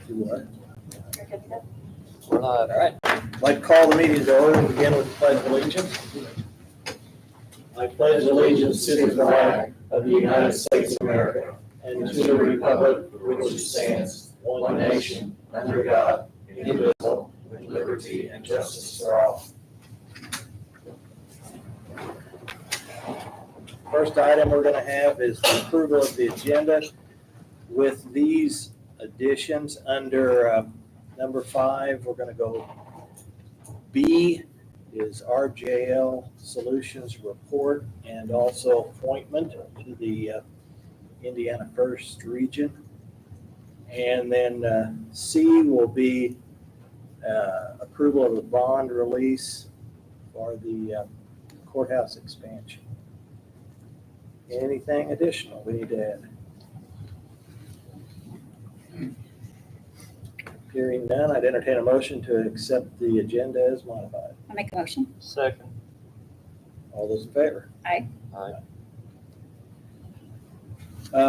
Do what? You're good to go. We're live. All right. I'd like to call the meeting to order and begin with the pledge of allegiance. I pledge allegiance to the flag of the United States of America and to the republic for which it stands, one nation, under God, indivisible, with liberty and justice for all. First item we're going to have is the approval of the agenda with these additions. Under number 5, we're going to go B is RJL Solutions report and also appointment to the Indiana First Region. And then C will be approval of the bond release for the courthouse expansion. Anything additional we need to add? Hearing none, I'd entertain a motion to accept the agenda as modified. I'll make a motion. Second. All those in favor? Aye. Aye.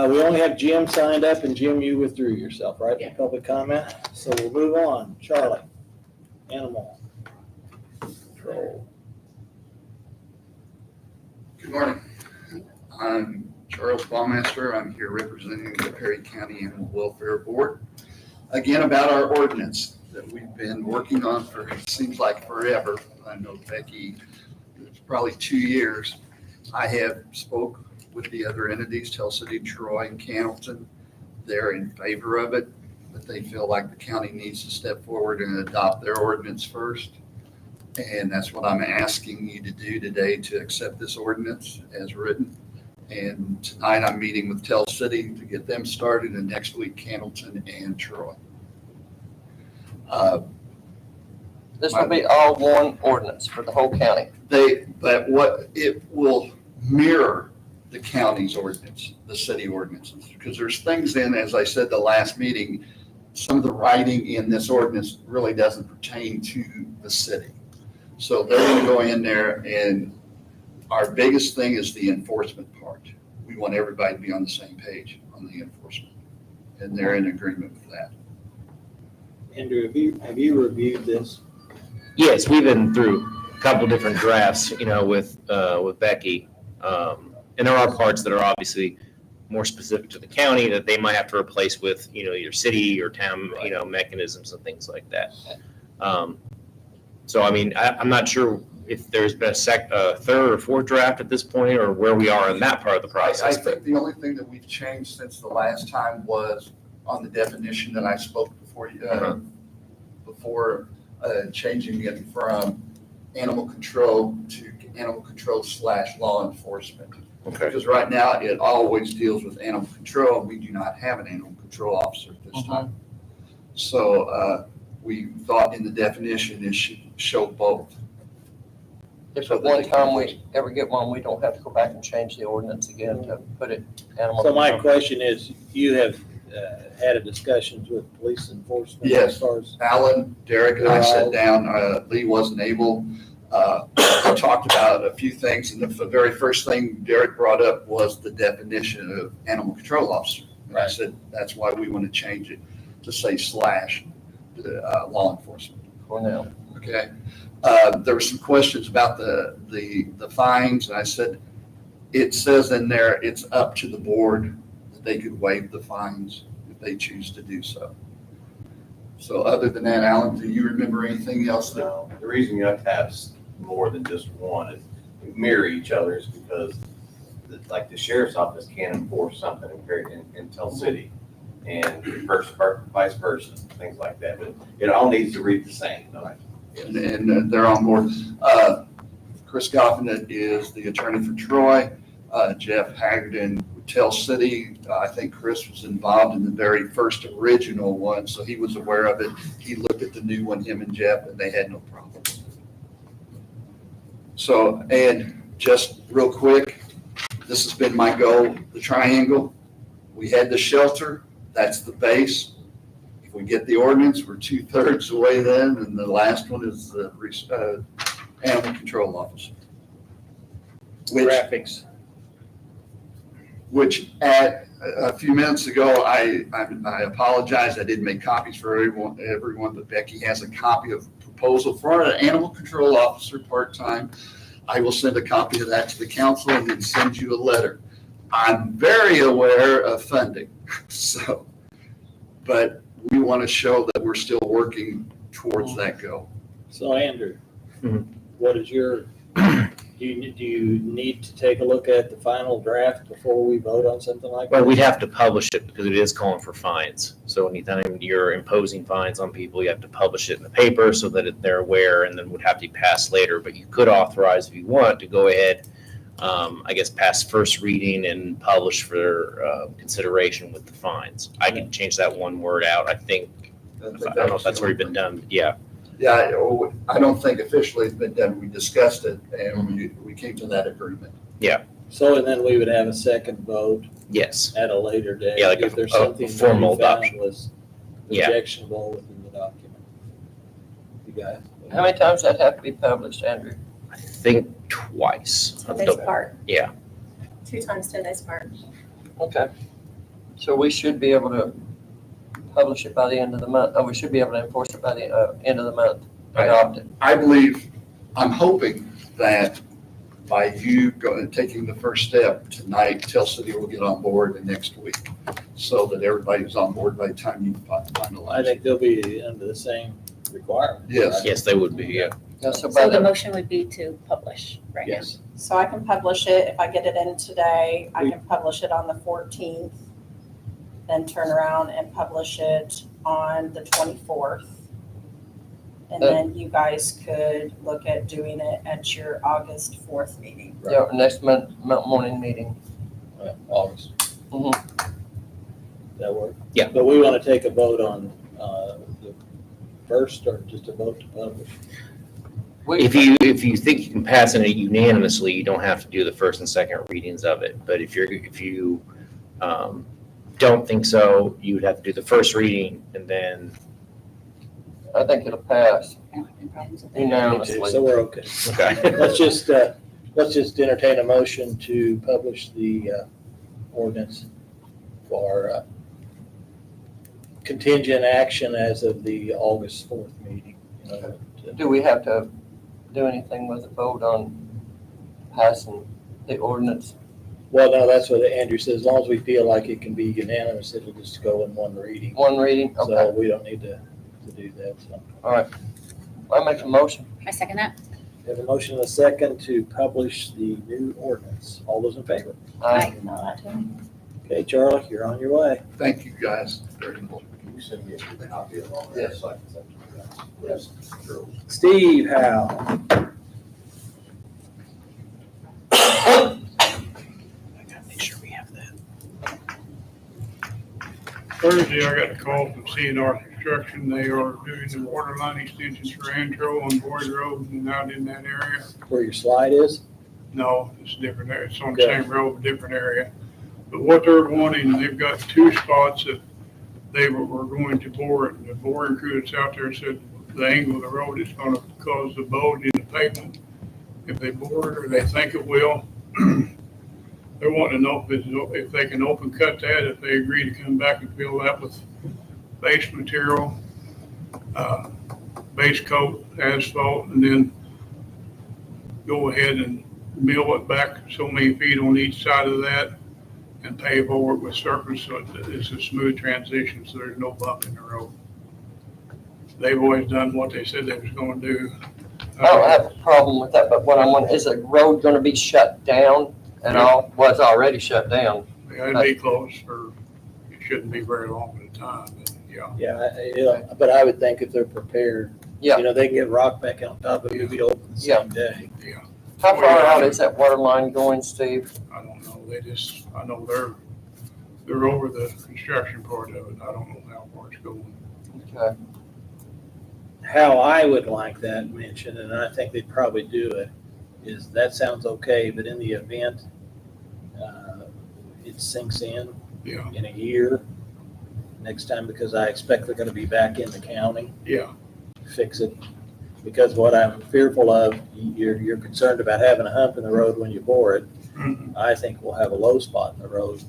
We only have Jim signed up, and Jim, you withdrew yourself, right? Yeah. Public comment. So we'll move on. Charlie, animal control. Good morning. I'm Charles Baumeister. I'm here representing the Perry County Animal Welfare Board. Again, about our ordinance that we've been working on for, it seems like forever. I know Becky, it's probably 2 years. I have spoke with the other entities, Tell City, Troy, and Cannleton. They're in favor of it, but they feel like the county needs to step forward and adopt their ordinance first. And that's what I'm asking you to do today, to accept this ordinance as written. And tonight I'm meeting with Tell City to get them started, and next week Cannleton and Troy. This will be all one ordinance for the whole county. It will mirror the county's ordinance, the city ordinances, because there's things in, as I said the last meeting, some of the writing in this ordinance really doesn't pertain to the city. So they're going to go in there, and our biggest thing is the enforcement part. We want everybody to be on the same page on the enforcement, and they're in agreement with that. Andrew, have you reviewed this? Yes, we've been through a couple different drafts, with Becky. And there are parts that are obviously more specific to the county that they might have to replace with, your city or town, mechanisms and things like that. So, I'm not sure if there's been a third or fourth draft at this point, or where we are in that part of the process. I think the only thing that we've changed since the last time was on the definition that I spoke before, changing it from animal control to animal control / law enforcement. Okay. Because right now it always deals with animal control, and we do not have an animal control officer at this time. So we thought in the definition it should show both. If at one time we ever get one, we don't have to go back and change the ordinance again to put it animal. So my control. question is, you have had a discussions with police enforcement? Yes. As far as, Alan, Derek, and I sat down. Lee wasn't able. I talked about a few things, and the very first thing Derek brought up was the definition of animal control officer. And I said, that's why we want to change it to say / law enforcement. For now. Okay. There were some questions about the fines, and I said, it says in there, it's up to the board that they could waive the fines if they choose to do so. So other than that, Alan, do you remember anything else? No, the reason you have to have more than just one is mirror each other is because like the sheriff's office can't enforce something in Tell City and vice versa, things like that. But it all needs to read the same. And they're on board. Chris Goffin is the attorney for Troy. Jeff Haggerty with Tell City. I think Chris was involved in the very first original one, so he was aware of it. He looked at the new one, him and Jeff, and they had no problem. So, and just real quick, this has been my goal, the triangle. We had the shelter, that's the base. If we get the ordinance, we're 2/3 the way then, and the last one is the animal control officer. graphics. Which at a few minutes ago, I apologize. I didn't make copies for everyone, but Becky has a copy of proposal for an animal control officer part-time. I will send a copy of that to the council and then send you a letter. I'm very aware of funding, so, but we want to show that we're still working towards that goal. So Andrew, Mhm. what is your, do you need to take a look at the final draft before we vote on something like that? Well, we'd have to publish it because it is calling for fines. So anytime you're imposing fines on people, you have to publish it in the paper so that they're aware, and then would have to be passed later. But you could authorize, if you want, to go ahead, I guess, pass first reading and publish for consideration with the fines. I can change that one word out. I think, I don't know if that's already been done. Yeah. Yeah, I don't think officially it's been done. We discussed it and we came to that agreement. So, and then we would have a second vote Yes. at a later date. Yeah, like if there's a something that formal we found adoption. was Yeah. objectionable within the document. You guys? How many times does that have to be published, Andrew? I think twice. 10 days apart. Yeah. 2 times 10 days apart. Okay. So we should be able to publish it by the end of the month, we should be able to enforce it by the end of the month, adopt it. I believe, I'm hoping that by you taking the first step tonight, Tell City will get on board the next week so that everybody's on board by the time you finalize. I think they'll be under the same requirement. Yes. Yes, they would be, yeah. Yeah, so by So the the, motion would be to publish right now. Yes. So I can publish it, if I get it in today, I can publish it on the 14th, then turn around and publish it on the 24th. And then you guys could look at doing it at your August 4th meeting. yeah, next morning meeting. August. Mhm. That work? Yeah. But we want to take a vote on the first, or just a vote to publish? If you think you can pass it unanimously, you don't have to do the first and second readings of it. But if you don't think so, you would have to do the first reading and then, I think it'll pass So unanimously. we're okay. okay. Let's just entertain a motion to publish the ordinance for contingent action as of the August 4th meeting. Do we have to do anything with the vote on passing the ordinance? Well, no, that's what Andrew says. As long as we feel like it can be unanimous, it'll just go in one reading. One reading? So Okay, we don't need to do that, so. all right. I make a motion. I second that. We have a motion and a second to publish the new ordinance. All those in favor? Aye. Okay, Charlie, you're on your way. Thank you, guys, very much. Can you send me a copy of all that? Yes. So I can send it to you guys? Yes. Sure. Steve Howe. I gotta make sure we have that. Thursday, I got a call from CNR Construction. They are doing the water line extensions for Antro on Boyd Road and out in that area. Where your slide is? No, it's a different area. It's on the Okay. same road, different area. But what they're wanting, they've got 2 spots that they were going to bore it. The boring crew that's out there said the angle of the road is gonna cause the bulge in the pavement. If they bore it, or they think it will, they're wanting to know if they can open cut that, if they agree to come back and fill that with base material, base coat, asphalt, and then go ahead and mill it back so many feet on each side of that and pave over it with surface so it's a smooth transition, so there's no bump in the road. They've always done what they said they was gonna do. I don't have a problem with that, but what I'm wondering, is the road gonna be shut down at all? Well, it's already shut down. It'd be close for, it shouldn't be very long at a time, but yeah. Yeah, but I would think if they're prepared, Yeah. they can get rock back on top of it, it'll be open the same day. How far out is that water line going, Steve? I don't know, I know they're over the construction part of it, I don't know how far it's going. Okay. How I would like that mentioned, and I think they'd probably do it, is that sounds okay, but in the event it sinks in Yeah, a year, next time, because I expect they're gonna be back in the county, yeah, fix it. Because what I'm fearful of, you're concerned about having a hump in the road when you bore it. mhm, I think we'll have a low spot in the road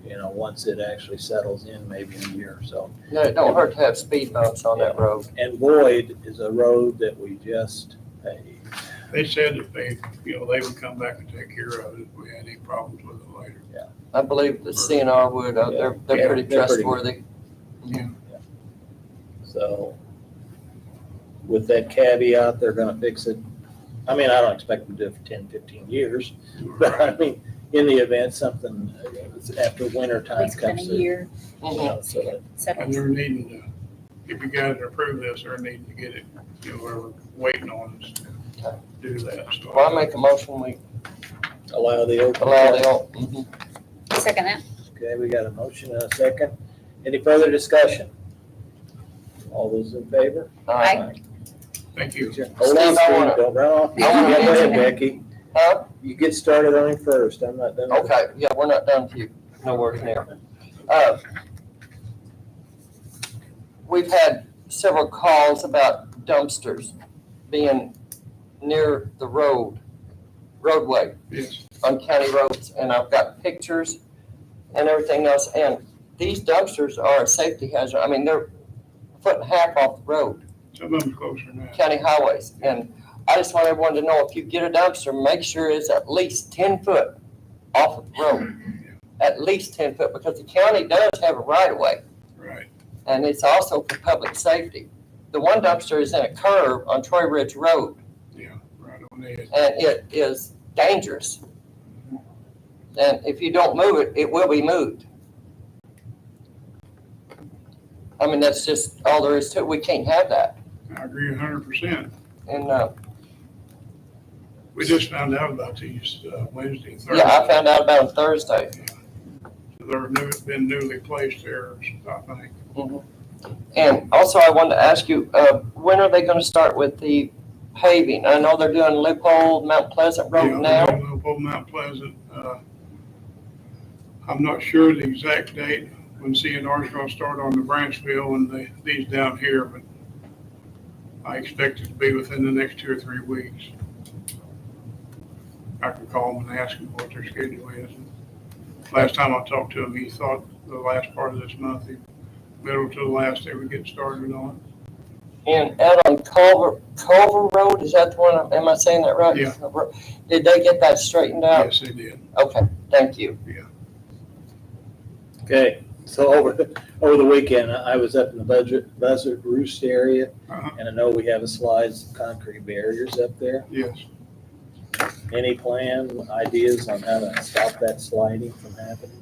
once it actually settles in, maybe in a year or so. Yeah, it don't hurt to have speed bumps on that road. And Boyd is a road that we just paved. They said that they would come back and take care of it if we had any problems with it later. I believe the CNR would, they're Yeah, pretty they're pretty trustworthy. So with that caveat, they're gonna fix it. I mean, I don't expect them to do it for 10, 15 years, but I mean, in the event something after winter At time least been a comes in. year, So that, And settles. they're needing to, if you guys approve this, they're needing to get it, we're waiting on us to do that, so. Well, I make a motion, we allow the open. allow the, Second that. Okay, we got a motion and a second. Any further discussion? All those in favor? Aye. Thank you. Hold on, Steve, I Steve, wanna- don't run off. You I wanna go ahead, mention- Becky. Huh? You get started on him first. I'm not done. Okay, yeah, we're not done with you. No worries there. We've had several calls about dumpsters being near the roadway Yes, on county roads, and I've got pictures and everything else, and these dumpsters are a safety hazard. I mean, they're a foot and a half off the road, some of them closer now. county highways, and I just want everyone to know, if you get a dumpster, make sure it's at least 10 foot off of the road. At least 10 foot, because the county does have a right of way, Right, and it's also for public safety. The one dumpster is in a curve on Troy Ridge Road, right on the edge. and it is dangerous. And if you don't move it, it will be moved. I mean, that's just all there is to it. We can't have that. I agree 100%. And, We just found out about these Wednesday and Thursday. yeah, I found out about them Thursday. They're been newly placed there, I think. And also, I wanted to ask you, when are they gonna start with the paving? I know they're doing Loophole, Mount Pleasant Yeah, Road now. we're doing Old Mount Pleasant. I'm not sure the exact date when CNR is gonna start on the Branchville and these down here, but I expect it to be within the next 2 or 3 weeks. I can call them and ask them what their schedule is. Last time I talked to him, he thought the last part of this month, middle to the last, they would get started on And out on Culver Road, is that the one, am I saying that right? Yeah. Did they get that straightened it. out? Yes, they did. Okay, thank you. Okay, so over the weekend, I was up in the Buzzard Roost area, Uh-huh. and I know we have a slides, concrete barriers up there. Yes. Any plan, ideas on how to stop that sliding from happening?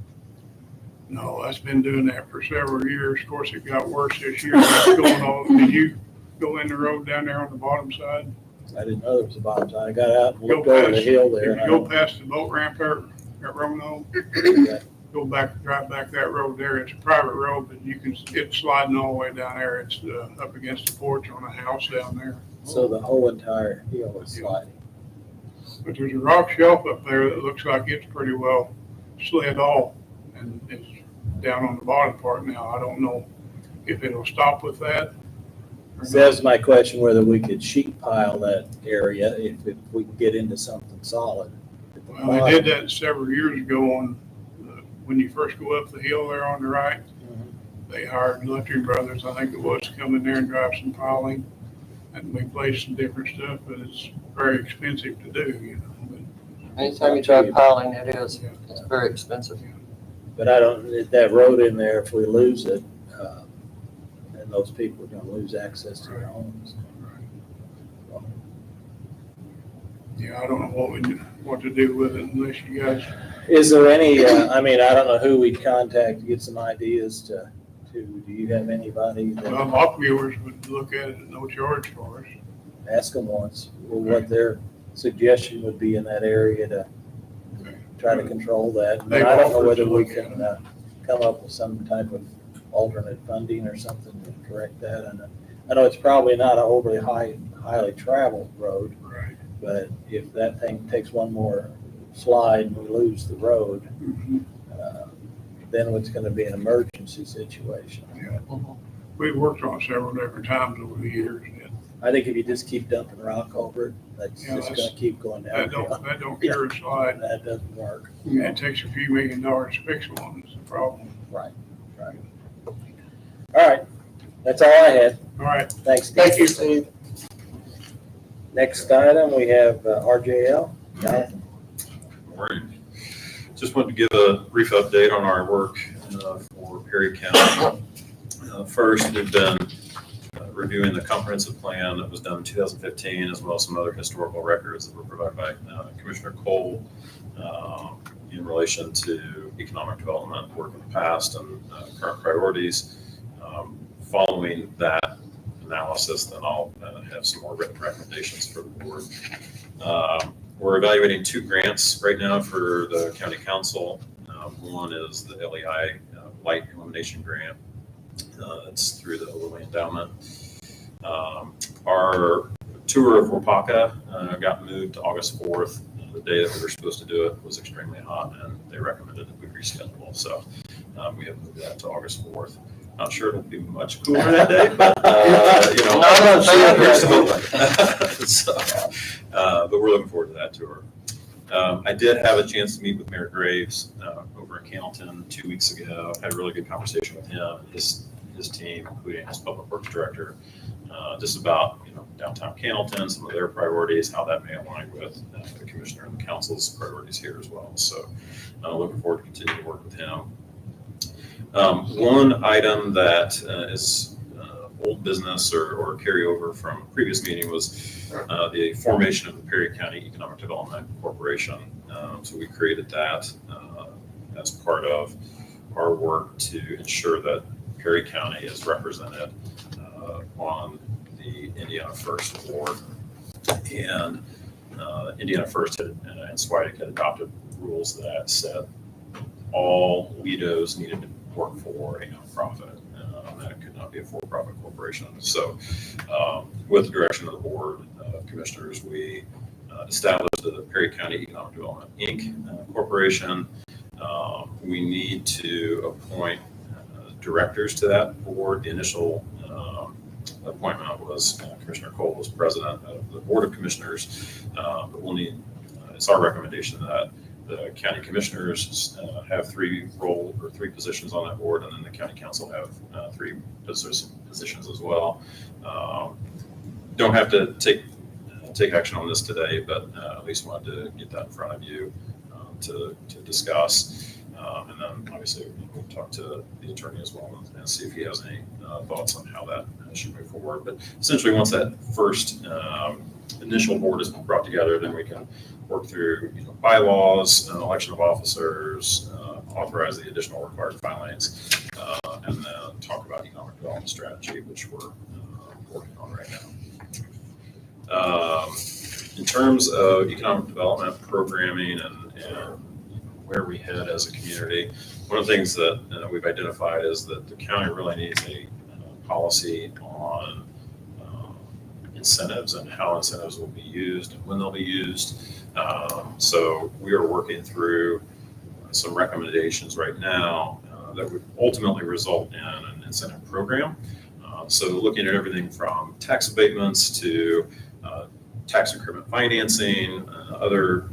No, that's been doing that for several years. Of course, it got worse this year. Did you go in the road down there on the bottom side? I didn't know there was a bottom side. I got out and Go looked over the past- hill there. If and you I go don't- past the boat ramp there at Roanoke, Yeah. go back, drive back that road there. It's a private road, but it's sliding all the way down there. It's up against the porch on a house down there. So the whole entire hill is sliding. But there's a rock shelf up there that looks like it's pretty well slid off, and it's down on the bottom part now. I don't know if it'll stop with that. or So that's my question, whether we could sheet pile that area if we can get into something solid. at the Well, they did bottom. that several years ago on, when you first go up the hill there on the right. Mhm. They hired Luttry Brothers, I think it was, to come in there and drive some piling. And we placed some different stuff, but it's very expensive to do, but Anytime you try piling, it's very expensive. But I don't, that road in there, if we lose it, then those people are gonna lose access to their homes. yeah, I don't know what to do with it unless you guys, Is there any, I mean, I don't know who we'd contact to get some ideas to, do you have anybody well, that, lot viewers would look at it at no charge for us. ask them once, what their suggestion would be in that area to try to control that? But I don't know whether we can come up with some type of alternate funding or something to correct that. And I know it's probably not an overly highly traveled road, Right. but if that thing takes one more slide and we lose the road, Mhm. then it's gonna be an emergency situation. We've worked on it several different times over the years. I think if you just keep dumping rock over it, that's Yeah, just that's- gonna keep going That downhill. don't cure a slide. That doesn't work. And it takes a few $1 million to fix one, is the problem. Right. All right, that's all I had. All right, Thanks, Steve. Thank you, Steve. Next item, we have RJL. Jonathan? Morning. Just wanted to give a brief update on our work for Perry County. First, we've been reviewing the comprehensive plan that was done in 2015, as well as some other historical records that were provided by Commissioner Cole in relation to economic development work in the past and current priorities. Following that analysis, then I'll have some more written recommendations for the board. We're evaluating 2 grants right now for the county council. One is the LEI Light Illumination Grant. It's through the Lilly Endowment. Our tour of Wapaka got moved to August 4th. The day that we were supposed to do it was extremely hot, and they recommended that we reschedule. So we have moved that to August 4th. Not sure it'll be much cooler that day, but Not a fan. So, but we're looking forward to that tour. I did have a chance to meet with Mayor Graves over in Cannleton 2 weeks ago. Had a really good conversation with him and his team, including his public works director, just about downtown Cannleton, some of their priorities, how that may align with the commissioner and the council's priorities here as well. So looking forward to continuing to work with him. One item that is old business or carryover from a previous meeting was the formation of the Perry County Economic Development Corporation. So we created that as part of our work to ensure that Perry County is represented on the Indiana First Board. And Indiana First and SWIDC had adopted rules that said all WIDOs needed to work for a nonprofit, that it could not be a for-profit corporation. So with the direction of the board of commissioners, we established the Perry County Economic Development, Inc. Corporation. We need to appoint directors to that board. The initial appointment was Commissioner Cole was president of the Board of Commissioners, but we'll need, it's our recommendation that the county commissioners have 3 positions on that board, and then the county council have 3 positions as well. Don't have to take action on this today, but at least wanted to get that in front of you to discuss. And then obviously we'll talk to the attorney as well and see if he has any thoughts on how that should move forward. But essentially, once that first initial board has been brought together, then we can work through bylaws, election of officers, authorize the additional required filings, and then talk about economic development strategy, which we're working on right now. In terms of economic development programming and where we head as a community, one of the things that we've identified is that the county really needs a policy on incentives and how incentives will be used and when they'll be used. So we are working through some recommendations right now that would ultimately result in an incentive program. So looking at everything from tax abatements to tax increment financing, other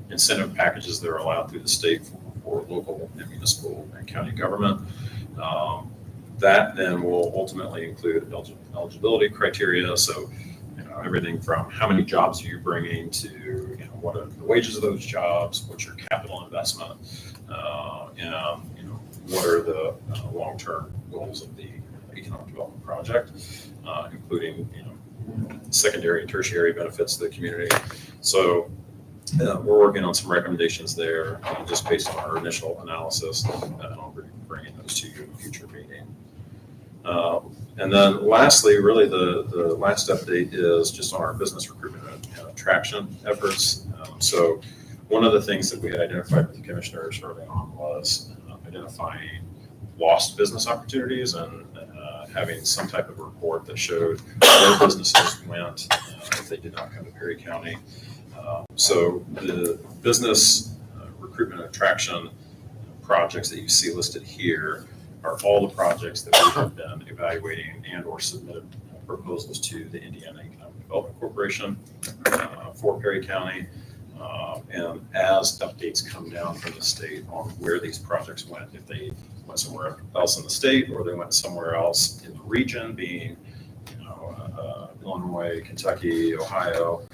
incentive packages that are allowed through the state for local and municipal and county government. That then will ultimately include eligibility criteria. So everything from how many jobs are you bringing to what are the wages of those jobs, what's your capital investment, and what are the long-term goals of the economic development project, including secondary and tertiary benefits to the community. So we're working on some recommendations there just based on our initial analysis, and I'll be bringing those to you in a future meeting. And then lastly, really the last update is just on our business recruitment and attraction efforts. So one of the things that we had identified with the commissioners early on was identifying lost business opportunities and having some type of report that showed where businesses went if they did not come to Perry County. So the business recruitment and attraction projects that you see listed here are all the projects that we have been evaluating and or submitted proposals to the Indiana Economic Development Corporation for Perry County. And as updates come down from the state on where these projects went, if they went somewhere else in the state or they went somewhere else in the region, being Illinois, Kentucky, Ohio,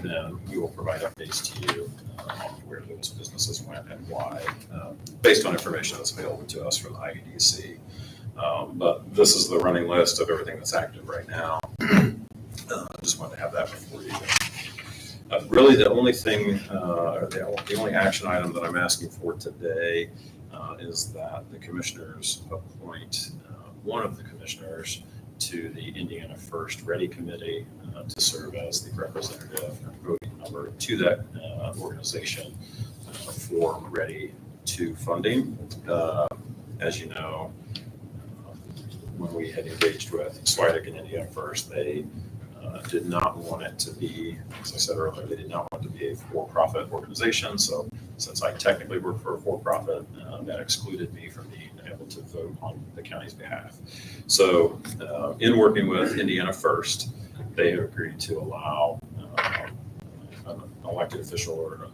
then we will provide updates to you on where those businesses went and why, based on information that's available to us from the IEDC. But this is the running list of everything that's active right now. I just wanted to have that before you. Really, the only thing, or the only action item that I'm asking for today is that the commissioners appoint one of the commissioners to the Indiana First Ready Committee to serve as the representative and voting member to that organization for Ready 2 funding. As you know, when we had engaged with Swidec and Indiana First, they did not want it to be, as I said earlier, they did not want it to be a for-profit organization. So since I technically work for a for-profit, that excluded me from being able to vote on the county's behalf. So in working with Indiana First, they have agreed to allow an elected official or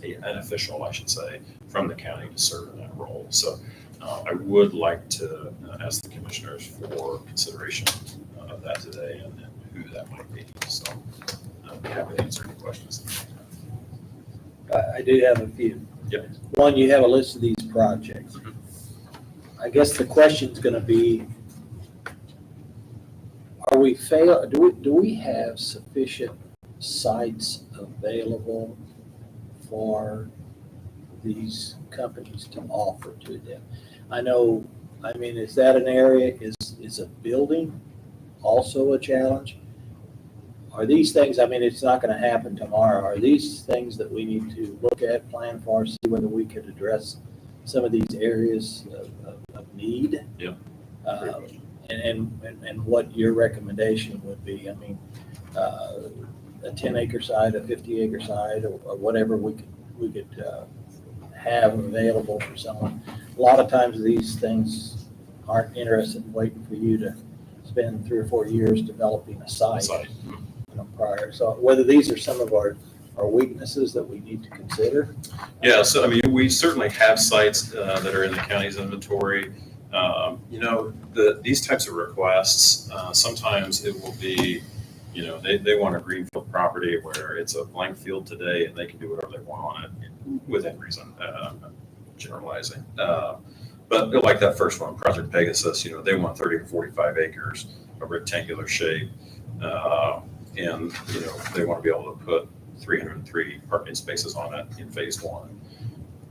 an official, I should say, from the county to serve in that role. So I would like to ask the commissioners for consideration of that today and who that might be. So I'll be happy to answer any questions. I do have a few. Yep. One, you have a list of these projects. I guess the question's gonna be, do we have sufficient sites available for these companies to offer to them? Is that an area, is a building also a challenge? Are these things, it's not gonna happen tomorrow, are these things that we need to look at, plan for, see whether we could address some of these areas of need? Yeah. And what your recommendation would be? A 10-acre site, a 50-acre site, or whatever we could have available for someone. A lot of times these things aren't interested in waiting for you to spend 3 or 4 years developing a site. Prior. So whether these are some of our weaknesses that we need to consider. Yeah, so we certainly have sites that are in the county's inventory. These types of requests, sometimes it will be, they want a greenfield property where it's a blank field today and they can do whatever they want on it within reason, generalizing. But like that first one, Project Pegasus, they want 30 to 45 acres, a rectangular shape. And they want to be able to put 303 parking spaces on it in phase 1.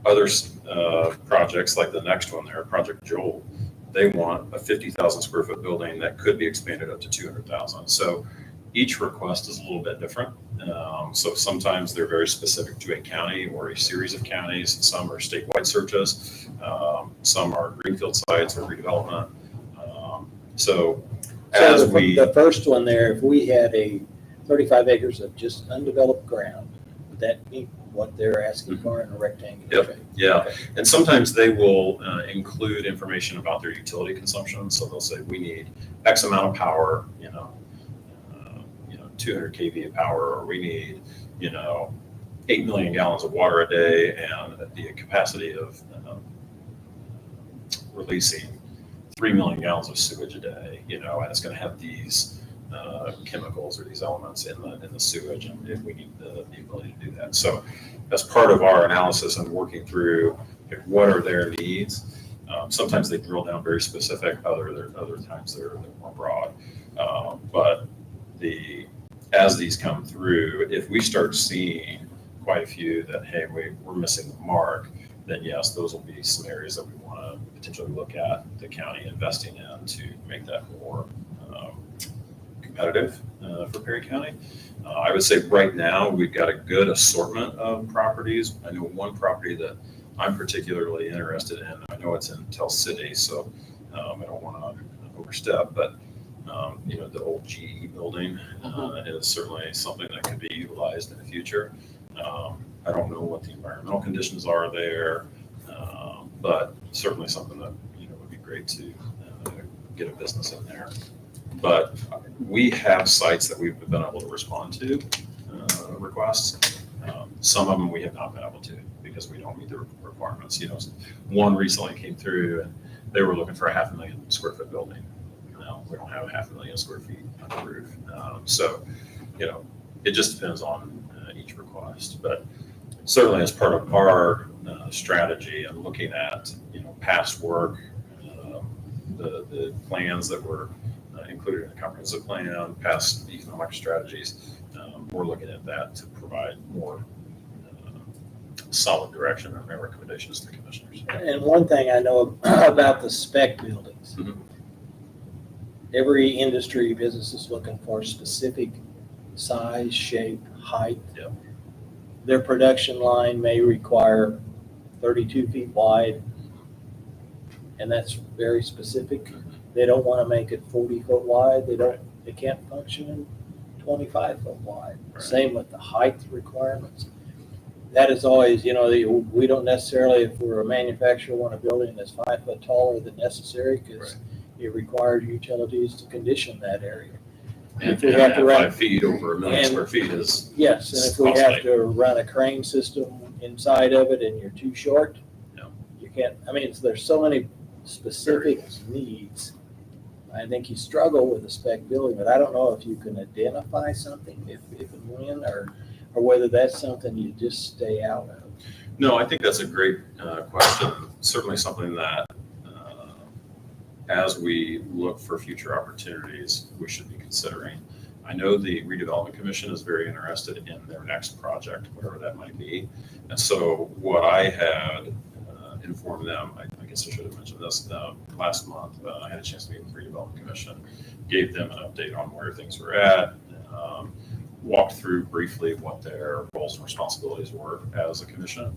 Other projects like the next one there, Project Joel, they want a 50,000 square foot building that could be expanded up to 200,000. So each request is a little bit different. So sometimes they're very specific to a county or a series of counties. Some are statewide searches. Some are greenfield sites or redevelopment. The first one there, if we had a 35 acres of just undeveloped ground, would that be what they're asking for in a rectangular shape? Yeah, Okay. and sometimes they will include information about their utility consumption. So they'll say, we need X amount of power, 200 kV of power, or we need, 8 million gallons of water a day and the capacity of releasing 3 million gallons of sewage a day, and it's going to have these chemicals or these elements in the sewage, and if we need the ability to do that. So as part of our analysis and working through what are their needs, sometimes they drill down very specific, other times they're more broad. But as these come through, if we start seeing quite a few that, hey, we're missing the mark, then yes, those will be some areas that we want to potentially look at the county investing in to make that more competitive for Perry County. I would say right now we've got a good assortment of properties. I know one property that I'm particularly interested in. I know it's in Tell City, so I don't want to overstep, but the old GE building is certainly something that could be utilized in the future. I don't know what the environmental conditions are there, but certainly something that would be great to get a business in there. But we have sites that we've been able to respond to requests. Some of them we have not been able to because we don't meet the requirements. You know, one recently came through and they were looking for a 500,000 square foot building. No, we don't have a 500,000 square feet on the roof. So, you know, it just depends on each request. But certainly as part of our strategy and looking at, you know, past work, the plans that were included in the comprehensive plan, past economic strategies, we're looking at that to provide more solid direction and recommendations to commissioners. And one thing I know about the spec buildings, Mhm. every industry business is looking for specific size, shape, height. Yep. Their production line may require 32 feet wide, and that's very specific. They don't want to make it 40 foot wide. They can't function in 25 foot wide. Right. Same with the height requirements. That is always, you know, we don't necessarily, if we're a manufacturer, want a building that's 5 foot taller than necessary because it requires utilities to condition that area. And If we have to run, 5 feet over 1 million and- square feet is, yes, and if we have to run a crane system inside of it and you're too short, Yeah. you can't, I mean, there's so many specific needs. I think you struggle with a spec building, but I don't know if you can identify something, if and when, or whether that's something you just stay out of. no, I think that's a great question. Certainly something that as we look for future opportunities, we should be considering. I know the Redevelopment Commission is very interested in their next project, whatever that might be. And so what I had informed them, I guess I should have mentioned this, last month, I had a chance to meet with the Redevelopment Commission, gave them an update on where things were at, walked through briefly what their roles and responsibilities were as a commission.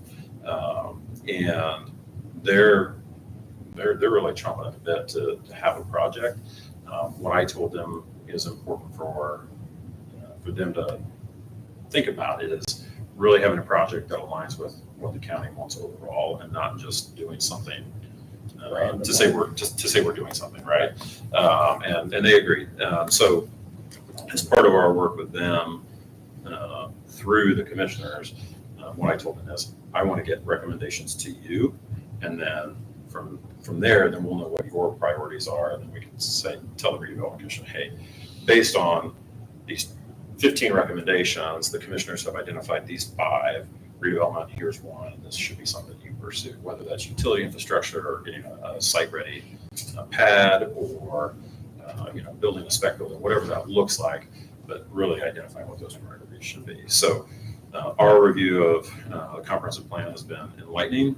And they're really chomping at the bit to have a project. What I told them is important for them to think about is really having a project that aligns with what the county wants overall and not just doing something to say we're doing something, right? And they agreed. So as part of our work with them through the commissioners, what I told them is I want to get recommendations to you, and then from there, then we'll know what your priorities are, and then we can tell the Redevelopment Commission, hey, based on these 15 recommendations, the commissioners have identified these 5. Redevelopment, here's one, and this should be something you pursue, whether that's utility infrastructure or getting a site-ready pad or building a spec building, whatever that looks like, but really identifying what those priorities should be. So our review of the comprehensive plan has been enlightening.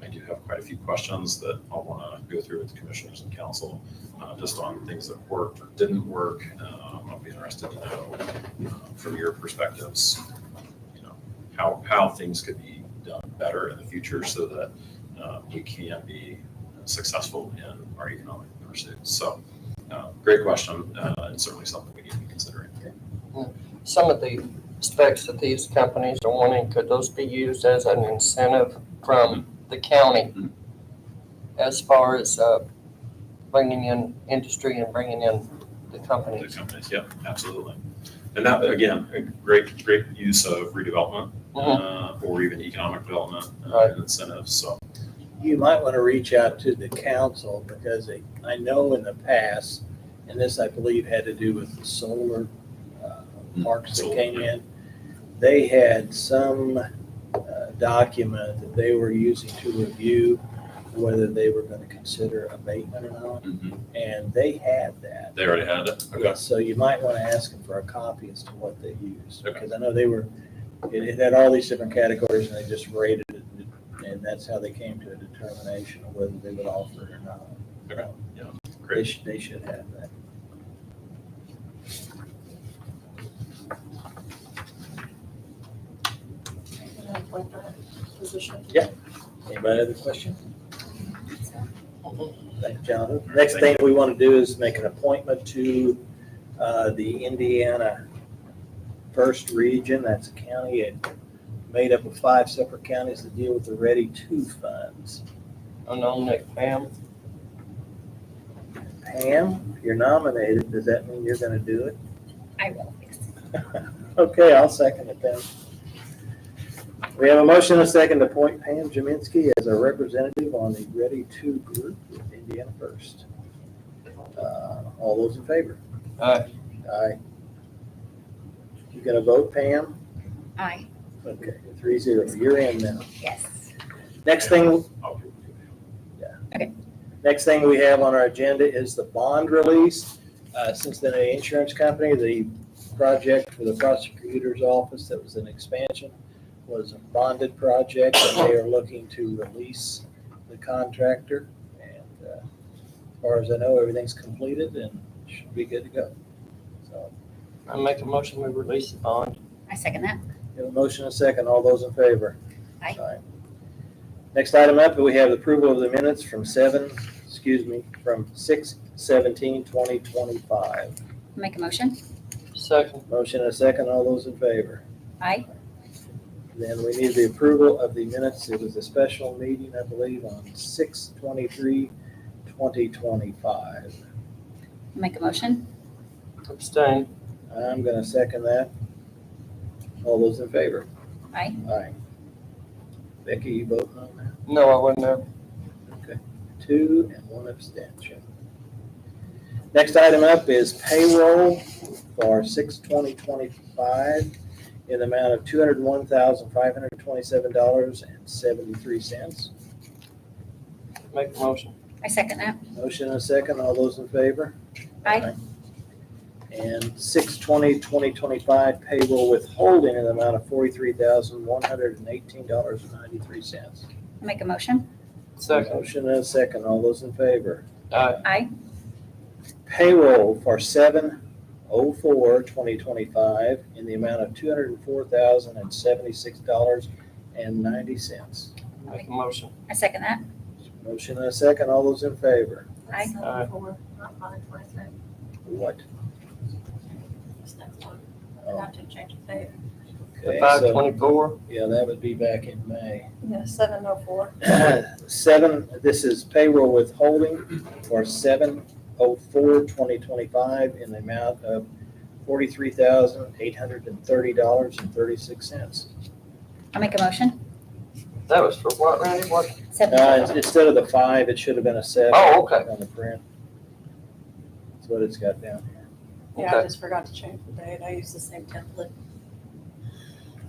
I do have quite a few questions that I'll want to go through with the commissioners and council, just on things that worked or didn't work. I'll be interested to know from your perspectives, how things could be done better in the future so that we can be successful in our economic pursuits. So great question, and certainly something we need to be considering. Some of the specs that these companies are wanting, could those be used as an incentive from the county as far as bringing in industry and bringing in the The companies? companies, yep, absolutely. And that, again, a great use of redevelopment or even economic development Right. and incentives, so. You might want to reach out to the council because I know in the past, and this I believe had to do with the solar parks that Solar, came yeah. in. They had some document that they were using to review whether they were going to consider abatement or not, and they had that. They already had it? Okay. Yeah, so you might want to ask them for a copy as to what they used, Okay. because I know it had all these different categories and they just rated it, and that's how they came to a determination of whether they would offer it or not. Okay, yeah, They great. should have that. Anybody have a question? Thank you, John. Next thing we want to do is make an appointment to the Indiana First Region. That's a county made up of 5 separate counties that deal with the Ready 2 funds. I nominate Pam. Pam, you're nominated. Does that mean you're gonna do it? I will, yes. Okay, I'll second it then. We have a motion and a second to appoint Pam Jaminski as a representative on the Ready To group with Indiana First. All those in favor? Aye. Aye. You gonna vote, Pam? Aye, Okay, 3-0. You're in now. yes. Next thing, I'll give it to you. next thing we have on our agenda is the bond release. Cincinnati Insurance Company, the project for the prosecutor's office that was an expansion was a bonded project, and they are looking to release the contractor. And as far as I know, everything's completed and should be good to go. So, I make a motion, we release the bond. I second that. we have a motion and a second. All those in favor? Aye. Next item up, we have the approval of the minutes from 6/17/2025. Make a motion. Second. Motion and a second. All those in favor? Aye. Then we need the approval of the minutes. It was a special meeting, I believe, on 6/23/2025. Make a motion. Abstain. I'm gonna second that. All those in favor? Aye. Aye. Becky, you voting on that? No, I wasn't there. Okay. 2 and 1 abstention. Next item up is payroll for 6/20/25 in the amount of $201,527.73. Make a motion. I second that. Motion and a second. All those in favor? Aye. And 6/20/2025 payroll withholding in the amount of $43,118.93. Make a motion. Second. Motion and a second. All those in favor? Aye. Aye. Payroll for 7/04/2025 in the amount of $204,076.90. Make a motion. I second that. Motion and a second. All those in favor? Aye. Aye. Not 523. What? This next one. Oh, Have to change the date. The okay, 524. yeah, that would be back in May. Yeah, 704. 7, this is payroll withholding for 7/04/2025 in the amount of $43,830.36. I'll make a motion. That was for what, Randy? What? 7. Instead of the 5, it should have been a 7. Oh, okay. On the print. That's what it's got down here. Yeah, I Okay. just forgot to change the date. I used the same template.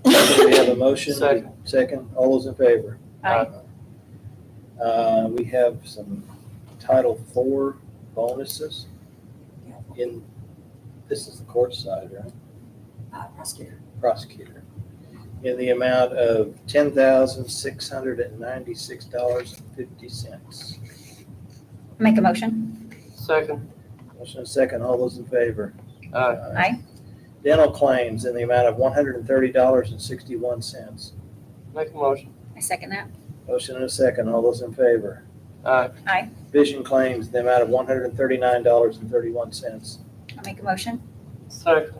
So we have a motion. Second. Second. All those in favor? Aye. We have some Title IV bonuses in, this is the court side, right? Prosecutor. Prosecutor. In the amount of $10,696.50. Make a motion. Second. Motion and second. All those in favor? Aye. Aye. Dental claims in the amount of $130.61. Make a motion. I second that. Motion and a second. All those in favor? Aye. Aye. Vision claims in the amount of $139.31. I'll make a motion. Second.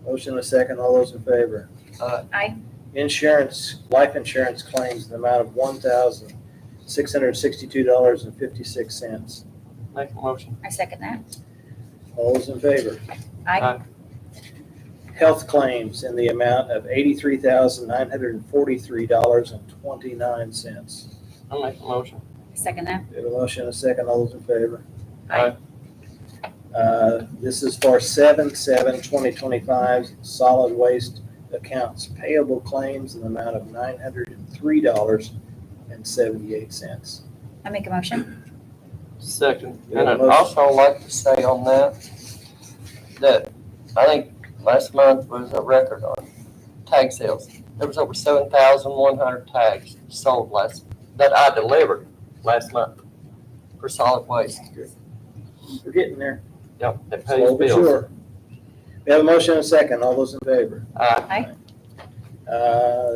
Motion and a second. All those in favor? Aye. Aye. Insurance, life insurance claims in the amount of $1,662.56. Make a motion. I second that. All those in favor? Aye. Health claims in the amount of $83,943.29. I'll make a motion. I second that. We have a motion and a second. All those in favor? Aye. This is for 7/7/2025 solid waste accounts payable claims in the amount of $903.78. I make a motion. Second. Yeah, And I'd motion. also like to say on that I think last month was a record on tag sales. There was over 7,100 tags sold that I delivered last month for solid waste. We're getting there. Yep, it pays Slow but bills. sure. We have a motion and a second. All those in favor? Aye.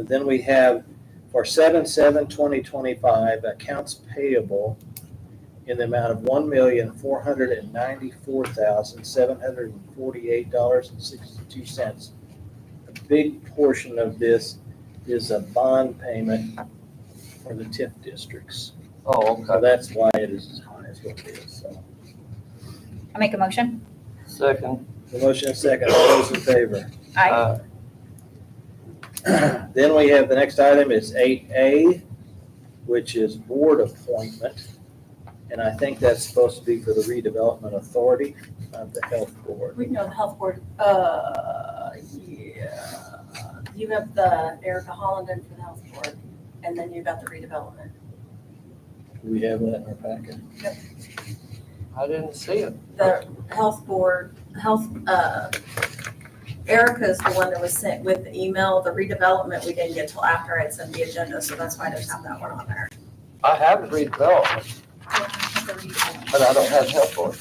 Then we have for 7/7/2025 accounts payable in the amount of $1,494,748.62. A big portion of this is a bond payment for the TIF districts. Oh, So okay. that's why it is as high as what it is, so. I'll make a motion. Second. The motion is second. All those in favor? Aye. Then we have the next item is 8A, which is board appointment. And I think that's supposed to be for the redevelopment authority, not the health board. We know the health board, yeah. You have the Erica Hollenden for the health board, and then you got the redevelopment. Do we have that in our packet? I didn't see it. The health board, Erica's the one that was sent with the email. The redevelopment, we didn't get till after I'd sent the agenda, so that's why I didn't have that one on there. I have redevelopment, but I don't have health board.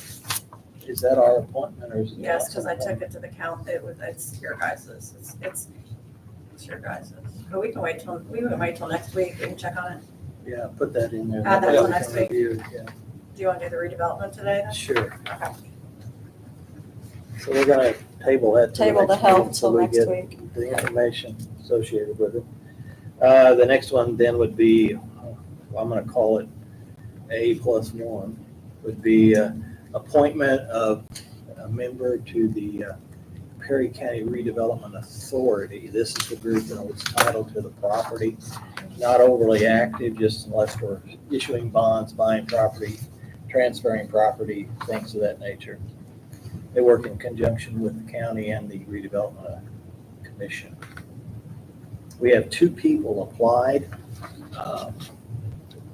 Is that our appointment or is it? Yes, because I took it to the count, it's your guys's, it's your guys's. But we can wait till next week, we can check on it. Yeah, put that in there. Add that Yeah, till we next can week. review it, yeah. Do you want to do the redevelopment today then? Sure. Okay. So we're gonna table that. till Table the next meeting health until till we next get week. the information associated with it. The next one then would be, well, I'm gonna call it A+1, would be appointment of a member to the Perry County Redevelopment Authority. This is the group that was titled to the property, not overly active, just unless we're issuing bonds, buying property, transferring property, things of that nature. They work in conjunction with the county and the redevelopment commission. We have 2 people applied.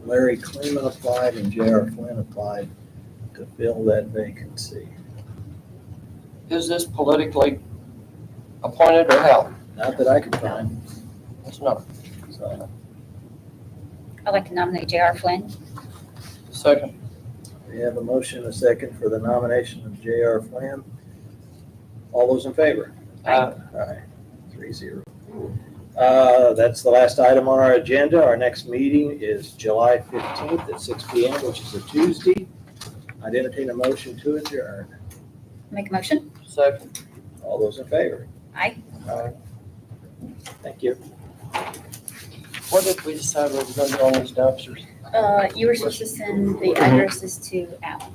Larry Kleeman applied and J.R. Flynn applied to fill that vacancy. Is this politically appointed or how? Not that I can find, It's not. so. I'd like to nominate J.R. Flynn. Second. We have a motion, and a second for the nomination of J.R. Flynn. All those in favor? Aye. 3-0. That's the last item on our agenda. Our next meeting is July 15th at 6 PM, which is a Tuesday. I'd entertain a motion to adjourn. Make a motion. Second. All those in favor? Aye. Thank you. What did we decide we were gonna do on these dumpsters? You were supposed to send the addresses to Al.